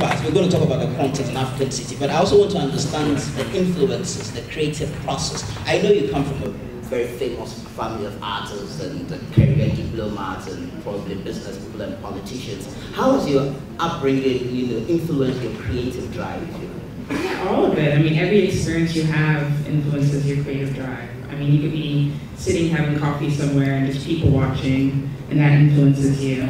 parts. We're going to talk about the content in African City, but I also want to understand the influences, the creative process. I know you come from a very famous family of artists and career diplomats and probably business people and politicians. How has your upbringing, influenced your creative drive? Yeah, all of it. I mean, every experience you have influences your creative drive. I mean, you could be sitting having coffee somewhere and just people watching, and that influences you.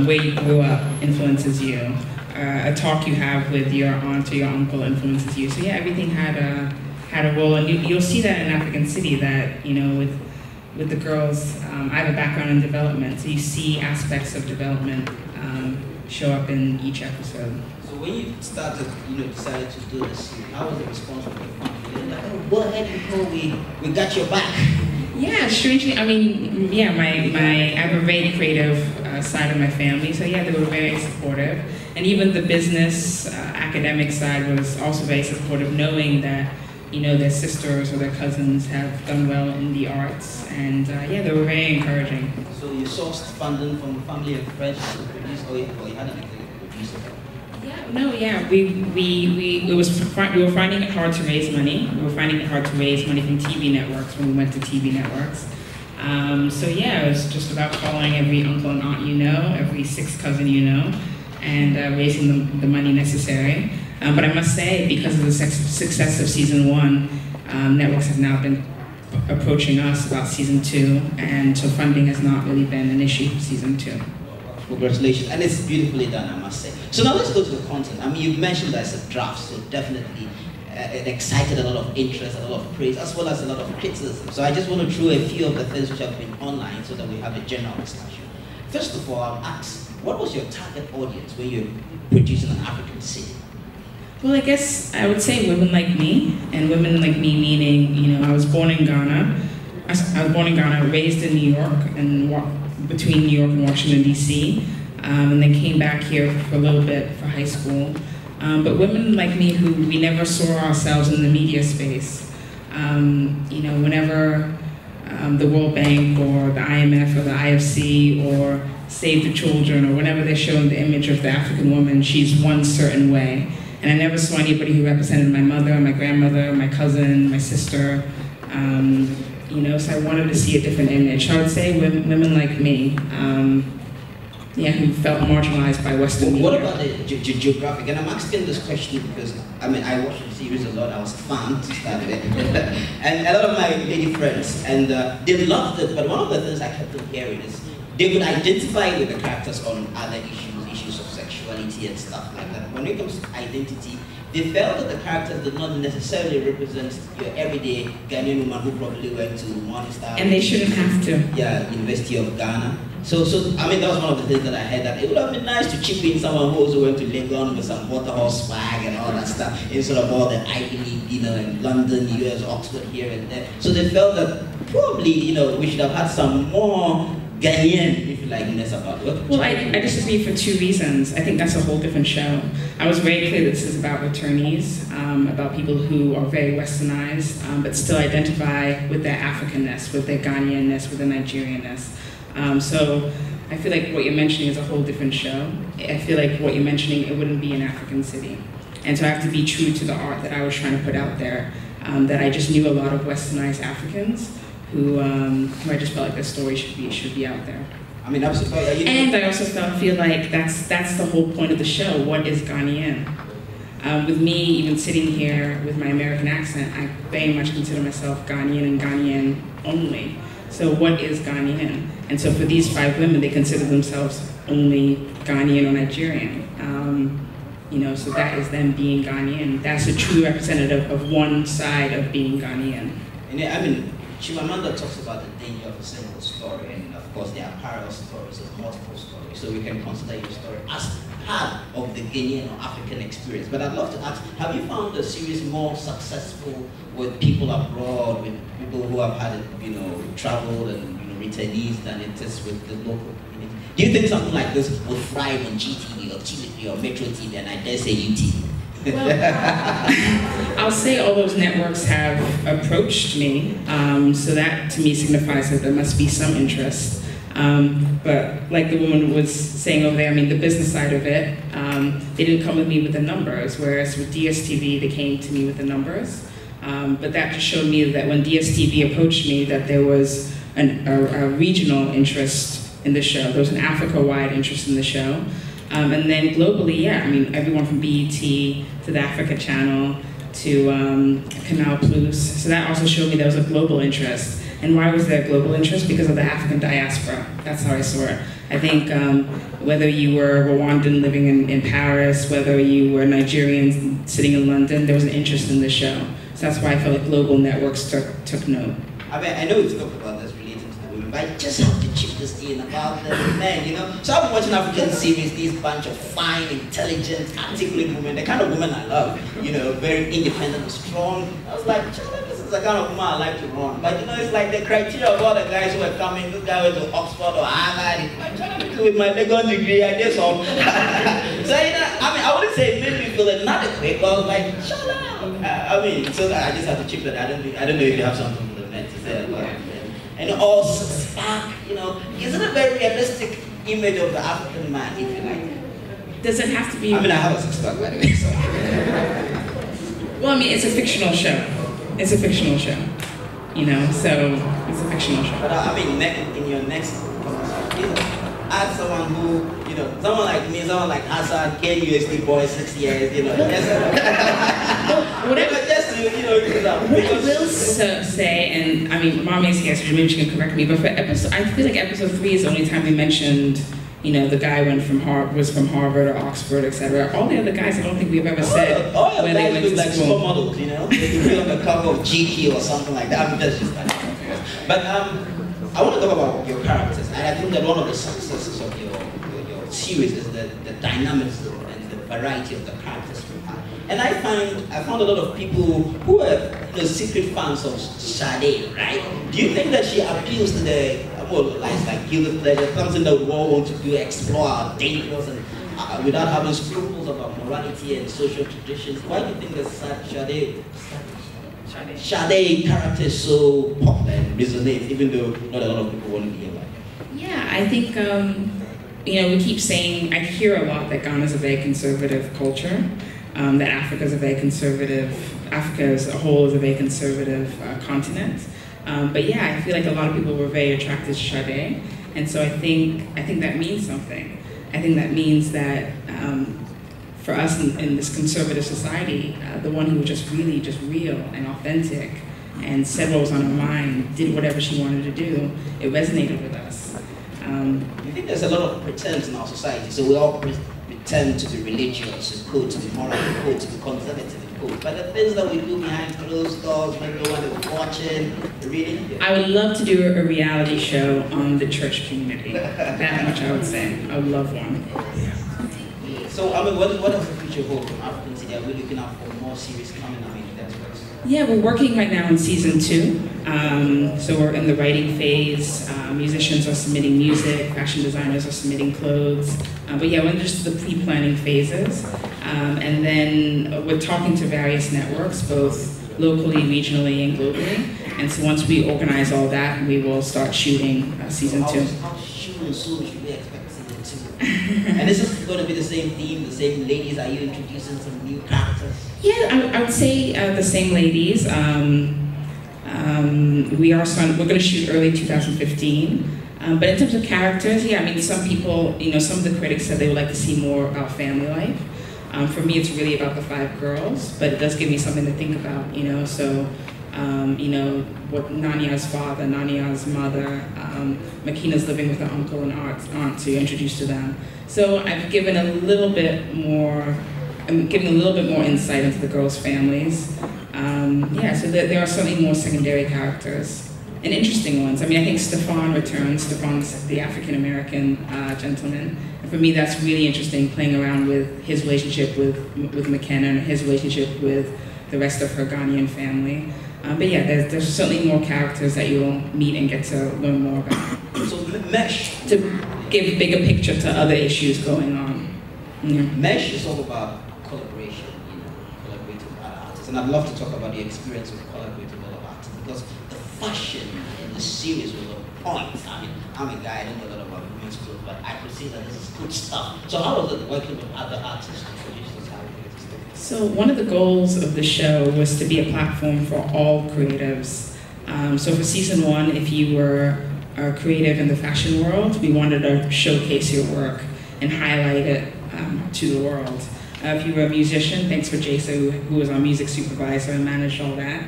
Where you grew up influences you. A talk you have with your aunt or your uncle influences you. So yeah, everything had a role, and you'll see that in African City. That with the girls, I have a background in development, so you see aspects of development show up in each episode. So when you started, decided to do this, how was the response from your family? Like, oh, go ahead, Nicole, we got your back. Yeah, strangely, I mean, yeah, I have a very creative side of my family, so yeah, they were very supportive. And even the business, academic side was also very supportive, knowing that, their sisters or their cousins have done well in the arts, and yeah, they were very encouraging. So you sourced funding from family and friends to produce, or you had an executive producer? We were finding it hard to raise money. We were finding it hard to raise money from TV networks when we went to TV networks. So yeah, it was just about calling every uncle and aunt every sixth cousin and raising the money necessary. But I must say, because of the success of season 1, networks have now been approaching us about season 2, and so funding has not really been an issue for season 2. Congratulations, and it's beautifully done, I must say. So now let's go to the content. I mean, you've mentioned that it's a draft, so definitely it excited a lot of interest, a lot of praise, as well as a lot of criticism. So I just want to throw a few of the things which have been online so that we have a general discussion. First of all, I'll ask, what was your target audience when you're producing an African city? Well, I guess I would say women like me, and women like me meaning, I was born in Ghana. I was born in Ghana, raised in New York, and between New York and Washington, D.C., and then came back here for a little bit for high school. But women like me who we never saw ourselves in the media space. Whenever the World Bank or the IMF or the IFC or Save the Children or whenever they're showing the image of the African woman, she's one certain way. And I never saw anybody who represented my mother, my grandmother, my cousin, my sister. So I wanted to see a different image. So I would say women like me, who felt marginalized by Western media. What about the geographic? And I'm asking this question because, I watched the series a lot. I was a fan to start with. And a lot of my lady friends, and they loved it, but one of the things I kept on hearing is they would identify with the characters on other issues of sexuality and stuff like that. When it comes to identity, they felt that the characters did not necessarily represent your everyday Ghanaian woman who probably went to Monistar. And they shouldn't have to. Yeah, University of Ghana. So that was one of the things that I heard, that it would have been nice to chip in someone who also went to Legon with some Waterhouse swag and all that stuff, instead of all the Ivy League, in London, US, Oxford, here and there. So they felt that probably, we should have had some more Ghanaian, if you like, about it. Well, I disagree for 2 reasons. I think that's a whole different show. I was very clear that this is about returnees, about people who are very westernized, but still identify with their Africanness, with their Ghanaianness, with their Nigerianness. So I feel like what you're mentioning is a whole different show. I feel like what you're mentioning, it wouldn't be an African city. And so I have to be true to the art that I was trying to put out there, that I just knew a lot of westernized Africans who I just felt like their story should be out there. Absolutely. And I also feel like that's the whole point of the show. What is Ghanaian? With me even sitting here with my American accent, I very much consider myself Ghanaian and Ghanaian only. So what is Ghanaian? And so for these 5 women, they consider themselves only Ghanaian or Nigerian. So that is them being Ghanaian. That's a true representative of one side of being Ghanaian. And Chimamanda talks about the danger of a single story, and of course there are parallel stories and multiple stories, so we can consider your story as part of the Ghanaian or African experience. But I'd love to ask, have you found the series more successful with people abroad, with people who have had, traveled and returnees, than it is with the local community? Do you think something like this will thrive on GTV or TVP or Metro TV, and I dare say UTV? Well, I'll say all those networks have approached me, so that to me signifies that there must be some interest. But like the woman was saying over there, I mean, the business side of it, they didn't come with me with the numbers, whereas with DSTV, they came to me with the numbers. But that just showed me that when DSTV approached me, that there was a regional interest in the show. There was an Africa-wide interest in the show. And then globally, yeah, I mean, everyone from BET to the Africa Channel to Canal Plus. So that also showed me there was a global interest. And why was there a global interest? Because of the African diaspora. That's how I saw it. I think whether you were Rwandan living in Paris, whether you were Nigerian sitting in London, there was an interest in the show. So that's why I felt like global networks took note. I mean, I know we've talked about this related to the women, but I just have to chip this in about the men, you know? So I've been watching African series, these bunch of fine, intelligent, articulate women, the kind of women I love, you know, very independent and strong. I was like, this is the kind of woman I like to run. But you know, it's like the criteria of all the guys who are coming, this guy went to Oxford or Harvard, with my second degree, I did some. So, you know, I mean, I wouldn't say it made me feel inadequate, but I was like, shut up. I mean, so I just have to chip that. I don't know if you have something for the men to say about it. And also spark, you know, is it a very realistic image of the African man, if you like? Does it have to be? I mean, I have a six-pack, by the way, so. Well, I mean, it's a fictional show. It's a fictional show, you know, so it's a fictional show. But I mean, in your next conversation, ask someone who, you know, someone like me, someone like Hassan, KUSD boy, 6 years, you know. Whatever, just to, you know, use that. What I will say, and I mean, Mommy's here, so maybe she can correct me, but for episode, I feel like episode 3 is the only time we mentioned, you know, the guy was from Harvard or Oxford, etc. All the other guys, I don't think we've ever said where they went to like school. Supermodels, you know, they can feel like a cover of GQ or something like that. I mean, that's just kind of curious. But I want to talk about your characters, and I think that one of the successes of your series is the dynamism and the variety of the characters you have. And I found a lot of people who are, you know, secret fans of Sade, right? Do you think that she appeals to the lives like guilty pleasure, something that we all want to do, explore our dangerous and without having scruples about morality and social traditions? Why do you think that Sade character is so popular and resonates, even though not a lot of people want to be like it? Yeah, I think, you know, we keep saying, I hear a lot that Ghana is a very conservative culture, that Africa is a very conservative, Africa as a whole is a very conservative continent. But yeah, I feel like a lot of people were very attracted to Sade, and so I think that means something. I think that means that for us in this conservative society, the one who was just really just real and authentic and said what was on her mind, did whatever she wanted to do, it resonated with us. I think there's a lot of pretense in our society, so we all pretend to be religious and cool, to be moral and cool, to be conservative and cool. But the things that we do behind closed doors, when no one is watching, really. I would love to do a reality show on the church community. That much I would say. I would love one. So, I mean, what does the future hold from African City? Are we looking out for more series coming? I mean, that's what. Yeah, we're working right now on season 2. So we're in the writing phase. Musicians are submitting music, fashion designers are submitting clothes. But yeah, we're in just the pre-planning phases. And then we're talking to various networks, both locally, regionally, and globally. And so once we organize all that, we will start shooting season 2. How soon should we expect season 2? And this is going to be the same theme, the same ladies. Are you introducing some new characters? Yeah, I would say the same ladies. We're going to shoot early 2015. But in terms of characters, yeah, I mean, some people, you know, some of the critics said they would like to see more about family life. For me, it's really about the 5 girls, but it does give me something to think about, you know. So, you know, what Nania's father, Nania's mother, Makina's living with her uncle and aunt, so you're introduced to them. So I've given a little bit more. I'm giving a little bit more insight into the girls' families. Yeah, so there are certainly more secondary characters and interesting ones. I mean, I think Stefan returns. Stefan's the African-American gentleman. And for me, that's really interesting, playing around with his relationship with McKenna and his relationship with the rest of her Ghanaian family. But yeah, there's certainly more characters that you'll meet and get to learn more about. So Mesh. To give a bigger picture to other issues going on. Yeah. Mesh is all about collaboration, you know, collaborating with other artists. And I'd love to talk about the experience of collaborating with other artists, because the fashion in the series was on point. I mean, I'm a guy, I don't know a lot about women's clothes, but I could see that this is good stuff. So how was it working with other artists to produce this? So one of the goals of the show was to be a platform for all creatives. So for season 1, if you were a creative in the fashion world, we wanted to showcase your work and highlight it to the world. If you were a musician, thanks for Jason, who was our music supervisor and managed all that.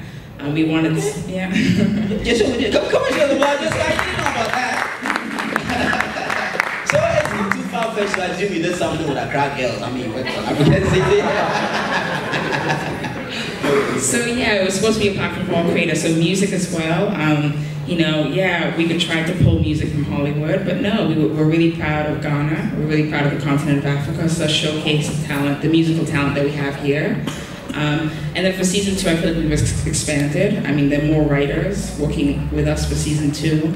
We wanted to, yeah. Jason, come on, just I didn't know about that. So it's not too far-fetched to assume you did something with a crack girls. I mean, what's African City? So yeah, it was supposed to be a platform for all creators, so music as well. You know, yeah, we could try to pull music from Hollywood, but no, we're really proud of Ghana. We're really proud of the continent of Africa, so showcase the talent, the musical talent that we have here. And then for season 2, I feel like we've expanded. I mean, there are more writers working with us for season 2.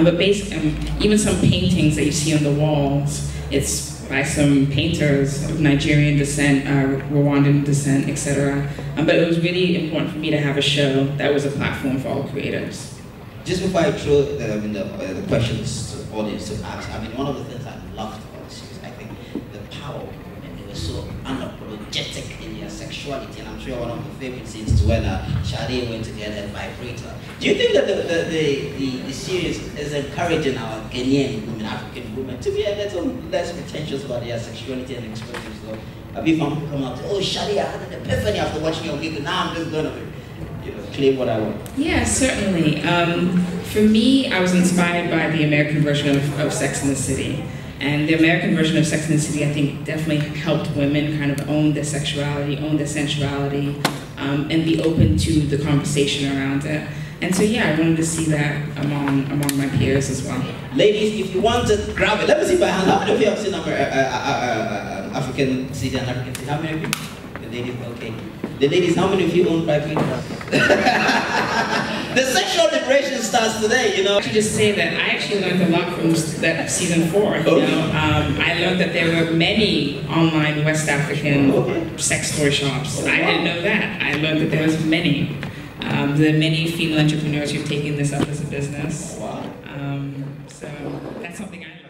But basically, even some paintings that you see on the walls, it's by some painters of Nigerian descent, Rwandan descent, etc. But it was really important for me to have a show that was a platform for all creatives. Just before I throw the questions to the audience to ask, I mean, one of the things I loved about this is, I think, the power of women. They were so unapologetic in their sexuality, and I'm sure one of the favorite scenes is when Shadi went to get a vibrator. Do you think that the series is encouraging our Ghanaian women, African women, to be a little less pretentious about their sexuality and expression? So, have you found people come out and say, oh, Shadi, I had an epiphany after watching your video, now I'm just going to claim what I want? Yeah, certainly. For me, I was inspired by the American version of Sex and the City. And the American version of Sex and the City, I think, definitely helped women kind of own their sexuality, own their sensuality, and be open to the conversation around it. And so, yeah, I wanted to see that among my peers as well. Ladies, if you want to grab it, let me see by hand. How many of you have seen African City and African City? How many of you? The ladies, okay. The ladies, how many of you own private cars? The sexual liberation starts today, you know. I should just say that I actually learned a lot from that season 4. You know, I learned that there were many online West African sex toy shops. I didn't know that. I learned that there was many. There are many female entrepreneurs who've taken this up as a business. Wow. So that's something I learned.